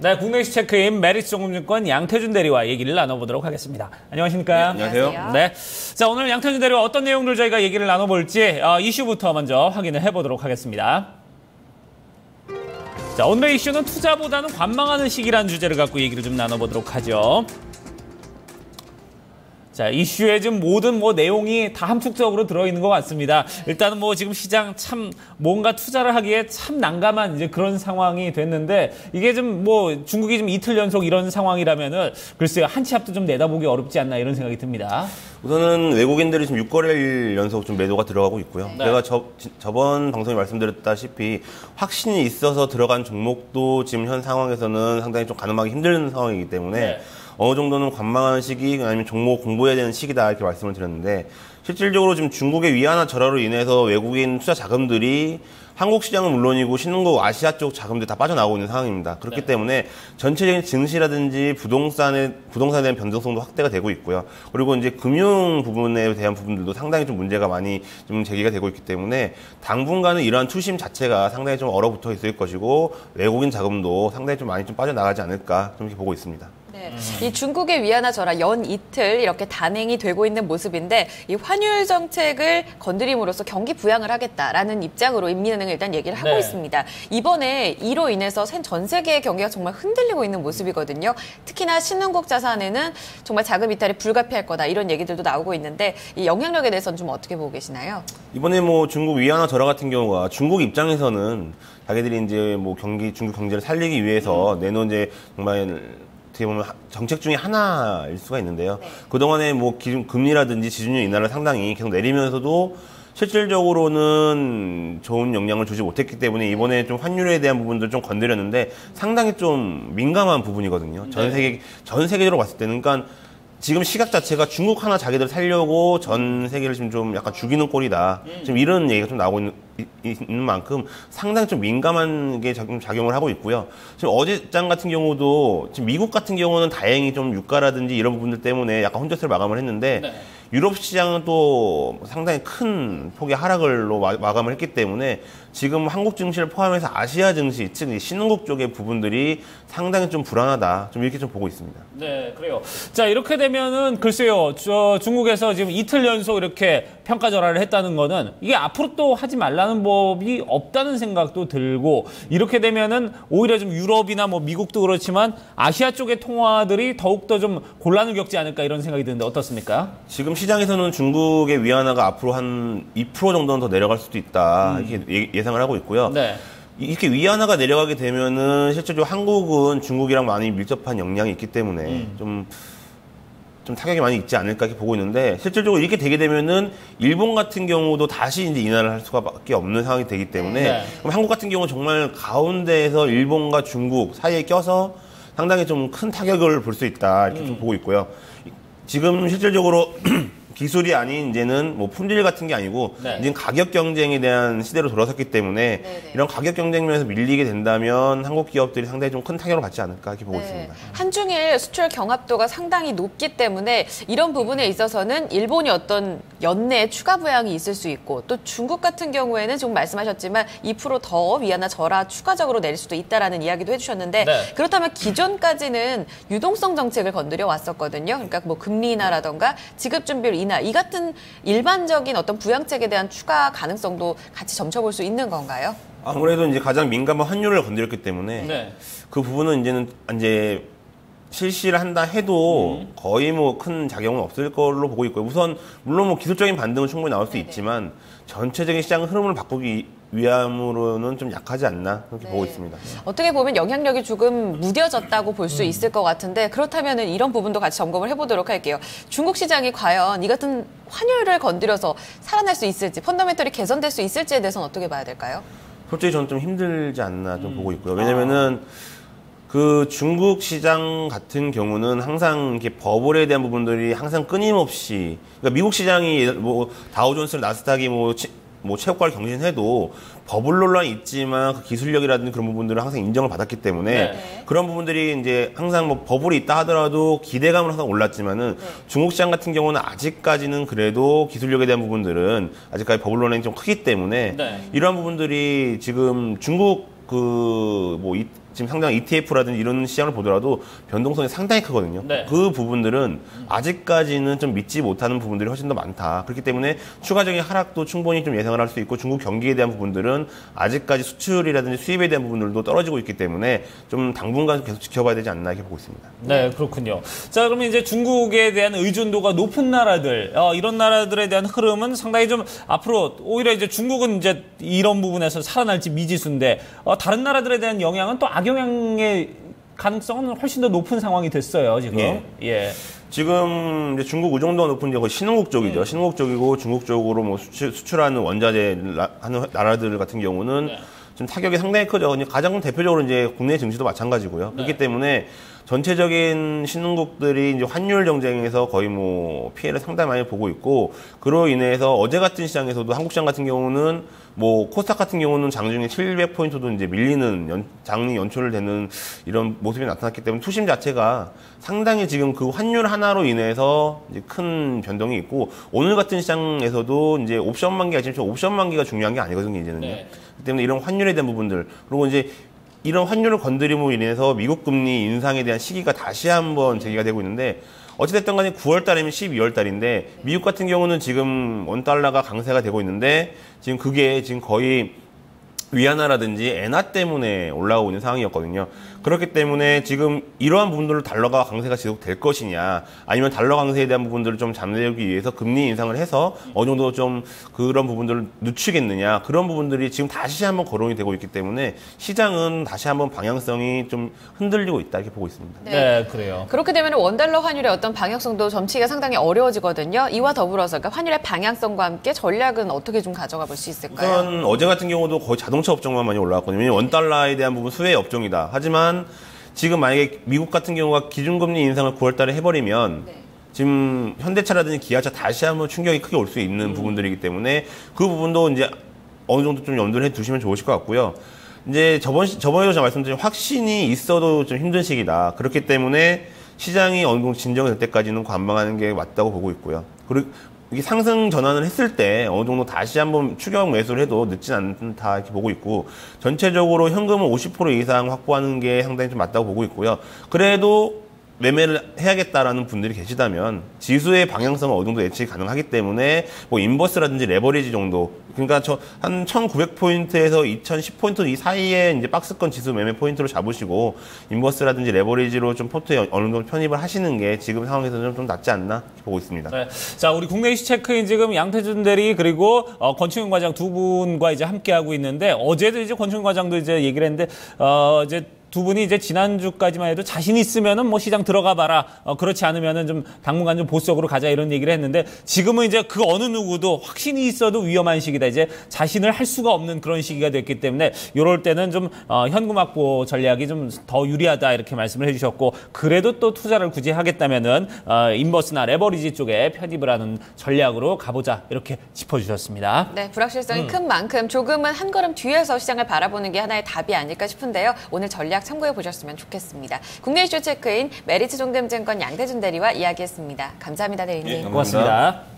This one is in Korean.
네, 국내 이슈 체크인 메리츠증권 양태준 대리와 얘기를 나눠보도록 하겠습니다. 안녕하십니까? 네, 안녕하세요. 네. 자, 오늘 양태준 대리와 어떤 내용들 저희가 얘기를 나눠볼지 이슈부터 먼저 확인을 해보도록 하겠습니다. 자, 오늘의 이슈는 투자보다는 관망하는 시기라는 주제를 갖고 얘기를 좀 나눠보도록 하죠. 자, 이슈에 지금 모든 내용이 다 함축적으로 들어있는 것 같습니다. 일단은 지금 시장 참 뭔가 투자를 하기에 참 난감한 이제 그런 상황이 됐는데 이게 좀 중국이 좀 이틀 연속 이런 상황이라면은 글쎄요, 한 치 앞도 좀 내다보기 어렵지 않나 이런 생각이 듭니다. 우선은 외국인들이 지금 6거래일 연속 좀 매도가 들어가고 있고요. 네. 제가 저번 방송에 말씀드렸다시피 확신이 있어서 들어간 종목도 지금 현 상황에서는 상당히 좀 가늠하기 힘든 상황이기 때문에 네. 어느 정도는 관망하는 시기, 아니면 종목 공부해야 되는 시기다 이렇게 말씀을 드렸는데 실질적으로 지금 중국의 위안화 절하로 인해서 외국인 투자 자금들이 한국 시장은 물론이고 신흥국 아시아 쪽 자금들이 다 빠져나오고 있는 상황입니다. 그렇기 네. 때문에 전체적인 증시라든지 부동산에 대한 변동성도 확대가 되고 있고요. 그리고 이제 금융 부분에 대한 부분들도 상당히 좀 문제가 많이 좀 제기가 되고 있기 때문에 당분간은 이러한 투심 자체가 상당히 좀 얼어붙어 있을 것이고 외국인 자금도 상당히 좀 많이 좀 빠져나가지 않을까 좀 이렇게 보고 있습니다. 네, 이 중국의 위안화 절하 연 이틀 이렇게 단행이 되고 있는 모습인데 이 환율 정책을 건드림으로써 경기 부양을 하겠다라는 입장으로 인민은행은 일단 얘기를 하고 네. 있습니다. 이번에 이로 인해서 전 세계의 경기가 정말 흔들리고 있는 모습이거든요. 특히나 신흥국 자산에는 정말 자금 이탈이 불가피할 거다 이런 얘기들도 나오고 있는데 이 영향력에 대해서는 좀 어떻게 보고 계시나요? 이번에 중국 위안화 절하 같은 경우가 중국 입장에서는 자기들이 이제 중국 경제를 살리기 위해서 내놓은 이제 정말 어떻게 보면 정책 중에 하나일 수가 있는데요. 네. 그동안에 기준 금리라든지 지준율 인하를 상당히 계속 내리면서도 실질적으로는 좋은 영향을 주지 못했기 때문에 이번에 좀 환율에 대한 부분도 좀 건드렸는데 상당히 좀 민감한 부분이거든요. 전 세계적으로 봤을 때는. 그러니까 지금 시각 자체가 중국 하나 자기들 살려고 전 세계를 지금 좀 약간 죽이는 꼴이다. 지금 이런 얘기가 좀 나오고 있는 만큼 상당히 좀 민감한 게 작용을 하고 있고요. 지금 어제장 같은 경우도 지금 미국 같은 경우는 다행히 좀 유가라든지 이런 부분들 때문에 약간 혼조세를 마감을 했는데 네. 유럽 시장은 또 상당히 큰 폭의 하락을로 마감을 했기 때문에 지금 한국 증시를 포함해서 아시아 증시, 즉 신흥국 쪽의 부분들이 상당히 좀 불안하다. 좀 이렇게 좀 보고 있습니다. 네, 그래요. 자, 이렇게 되면은 글쎄요, 중국에서 지금 이틀 연속 이렇게 평가 절하를 했다는 거는 이게 앞으로 또 하지 말라는 법이 없다는 생각도 들고 이렇게 되면은 오히려 좀 유럽이나 미국도 그렇지만 아시아 쪽의 통화들이 더욱더 좀 곤란을 겪지 않을까 이런 생각이 드는데 어떻습니까? 지금 시장에서는 중국의 위안화가 앞으로 한 2% 정도는 더 내려갈 수도 있다. 이렇게 예상을 하고 있고요. 네. 이렇게 위안화가 내려가게 되면은 실제로 한국은 중국이랑 많이 밀접한 역량이 있기 때문에 좀 타격이 많이 있지 않을까 이렇게 보고 있는데 실질적으로 이렇게 되게 되면은 일본 같은 경우도 다시 이제 인하를 할 수밖에 없는 상황이 되기 때문에 네. 그럼 한국 같은 경우는 정말 가운데에서 일본과 중국 사이에 껴서 상당히 좀 큰 타격을 볼 수 있다 이렇게 좀 보고 있고요. 지금 실질적으로 기술이 아닌 이제는 품질 같은 게 아니고 네. 이제는 가격 경쟁에 대한 시대로 돌아섰기 때문에 네네. 이런 가격 경쟁면에서 밀리게 된다면 한국 기업들이 상당히 좀 큰 타격을 받지 않을까 이렇게 보고 네. 있습니다. 한중일 수출 경합도가 상당히 높기 때문에 이런 부분에 있어서는 일본이 어떤 연내 추가 부양이 있을 수 있고 또 중국 같은 경우에는 지금 말씀하셨지만 2%더 위안화 절하 추가적으로 내릴 수도 있다라는 이야기도 해주셨는데 네. 그렇다면 기존까지는 유동성 정책을 건드려 왔었거든요. 그러니까 금리 인하라던가 지급 준비율 인하 이 같은 일반적인 어떤 부양책에 대한 추가 가능성도 같이 점쳐볼 수 있는 건가요? 아무래도 이제 가장 민감한 환율을 건드렸기 때문에 네. 그 부분은 이제는 이제 실시를 한다 해도 거의 큰 작용은 없을 걸로 보고 있고요. 우선 물론 기술적인 반등은 충분히 나올 수 있지만 전체적인 시장 흐름을 바꾸기 위함으로는 좀 약하지 않나 그렇게 보고 있습니다. 어떻게 보면 영향력이 조금 무뎌졌다고 볼 수 있을 것 같은데 그렇다면 이런 부분도 같이 점검을 해보도록 할게요. 중국 시장이 과연 이 같은 환율을 건드려서 살아날 수 있을지 펀더멘털이 개선될 수 있을지에 대해서는 어떻게 봐야 될까요? 솔직히 저는 좀 힘들지 않나 좀 보고 있고요. 왜냐면은 중국 시장 같은 경우는 항상 이렇게 버블에 대한 부분들이 항상 끊임없이 그러니까 미국 시장이 다우존스, 나스닥이 최고가를 경신해도 버블 논란이 있지만 그 기술력이라든지 그런 부분들은 항상 인정을 받았기 때문에 네. 그런 부분들이 이제 항상 버블이 있다 하더라도 기대감은 항상 올랐지만은 중국 시장 같은 경우는 아직까지는 그래도 기술력에 대한 부분들은 아직까지 버블 논란이 좀 크기 때문에 네. 이러한 부분들이 지금 중국 지금 상당히 ETF라든지 이런 시장을 보더라도 변동성이 상당히 크거든요. 네. 그 부분들은 아직까지는 좀 믿지 못하는 부분들이 훨씬 더 많다. 그렇기 때문에 추가적인 하락도 충분히 좀 예상을 할 수 있고 중국 경기에 대한 부분들은 아직까지 수출이라든지 수입에 대한 부분들도 떨어지고 있기 때문에 좀 당분간 계속 지켜봐야 되지 않나 이렇게 보고 있습니다. 네, 그렇군요. 자, 그러면 이제 중국에 대한 의존도가 높은 나라들, 이런 나라들에 대한 흐름은 상당히 좀 앞으로 오히려 이제 중국은 이제 이런 부분에서 살아날지 미지수인데 다른 나라들에 대한 영향은 또 악영향의 가능성은 훨씬 더 높은 상황이 됐어요, 지금. 예. 지금 이제 중국 의존도가 높은 게 거의 신흥국 쪽이죠. 신흥국 쪽이고 중국 쪽으로 뭐 수출하는 원자재 하는 나라들 같은 경우는 좀 타격이 상당히 크죠. 가장 대표적으로 이제 국내 증시도 마찬가지고요. 그렇기 때문에 전체적인 신흥국들이 이제 환율 경쟁에서 거의 뭐 피해를 상당히 많이 보고 있고, 그로 인해서 어제 같은 시장에서도 한국 시장 같은 경우는 뭐 코스닥 같은 경우는 장중에 700포인트도 이제 밀리는 장이 연초를 되는 이런 모습이 나타났기 때문에 투심 자체가 상당히 지금 그 환율 하나로 인해서 이제 큰 변동이 있고, 오늘 같은 시장에서도 이제 옵션 만기가 지금 옵션 만기가 중요한 게 아니거든요, 이제는요. 그렇기 때문에 이런 환율에 대한 부분들, 그리고 이제 이런 환율을 건드림으로 인해서 미국 금리 인상에 대한 시기가 다시 한번 제기가 되고 있는데, 어찌됐든 간에 9월 달이면 12월 달인데, 미국 같은 경우는 지금 원달러가 강세가 되고 있는데, 지금 그게 지금 거의 위안화라든지 엔화 때문에 올라오고 있는 상황이었거든요. 그렇기 때문에 지금 이러한 부분들을 달러가 강세가 지속될 것이냐, 아니면 달러 강세에 대한 부분들을 좀 잠재우기 위해서 금리 인상을 해서 어느 정도 좀 그런 부분들을 늦추겠느냐, 그런 부분들이 지금 다시 한번 거론이 되고 있기 때문에 시장은 다시 한번 방향성이 좀 흔들리고 있다 이렇게 보고 있습니다. 네, 그래요. 그렇게 되면 원달러 환율의 어떤 방향성도 점치기가 상당히 어려워지거든요. 이와 더불어서 그러니까 환율의 방향성과 함께 전략은 어떻게 좀 가져가 볼 수 있을까요? 우선 어제 같은 경우도 거의 자동차 업종만 많이 올라왔거든요. 왜냐면 원달러에 대한 부분 수혜 업종이다. 하지만 지금 만약에 미국 같은 경우가 기준금리 인상을 9월 달에 해버리면 지금 현대차라든지 기아차 다시 한번 충격이 크게 올 수 있는 부분들이기 때문에 그 부분도 이제 어느 정도 좀 염두를 해 두시면 좋으실 것 같고요. 이제 저번에도 제가 말씀드린 확신이 있어도 좀 힘든 시기다. 그렇기 때문에 시장이 어느 정도 진정될 때까지는 관망하는 게 맞다고 보고 있고요. 그리고 이게 상승 전환을 했을 때 어느 정도 다시 한번 추격 매수를 해도 늦진 않다 이렇게 보고 있고, 전체적으로 현금을 50% 이상 확보하는 게 상당히 좀 맞다고 보고 있고요. 그래도 매매를 해야겠다라는 분들이 계시다면 지수의 방향성은 어느 정도 예측이 가능하기 때문에 뭐 인버스라든지 레버리지 정도, 그러니까 한 1900포인트에서 2010포인트 이 사이에 이제 박스권 지수 매매 포인트로 잡으시고 인버스라든지 레버리지로 좀 포트에 어느 정도 편입을 하시는 게 지금 상황에서는 좀 낫지 않나 보고 있습니다. 네. 자, 우리 국내 이슈 체크인 지금 양태준 대리 그리고 권충현 과장 두 분과 이제 함께 하고 있는데, 어제도 이제 권충현 과장도 이제 얘기를 했는데 이제 두 분이 이제 지난주까지만 해도 자신 있으면은 뭐 시장 들어가 봐라. 그렇지 않으면은 좀 당분간 좀 보수적으로 가자 이런 얘기를 했는데, 지금은 이제 그 어느 누구도 확신이 있어도 위험한 시기다. 이제 자신을 할 수가 없는 그런 시기가 됐기 때문에 이럴 때는 좀 현금 확보 전략이 좀 더 유리하다 이렇게 말씀을 해주셨고, 그래도 또 투자를 굳이 하겠다면은 인버스나 레버리지 쪽에 편입을 하는 전략으로 가보자 이렇게 짚어주셨습니다. 네, 불확실성이 큰 만큼 조금은 한 걸음 뒤에서 시장을 바라보는 게 하나의 답이 아닐까 싶은데요. 오늘 전략 참고해 보셨으면 좋겠습니다. 국내 이슈 체크인 메리츠 종금증권 양태준 대리와 이야기했습니다. 감사합니다, 대리님. 네, 고맙습니다.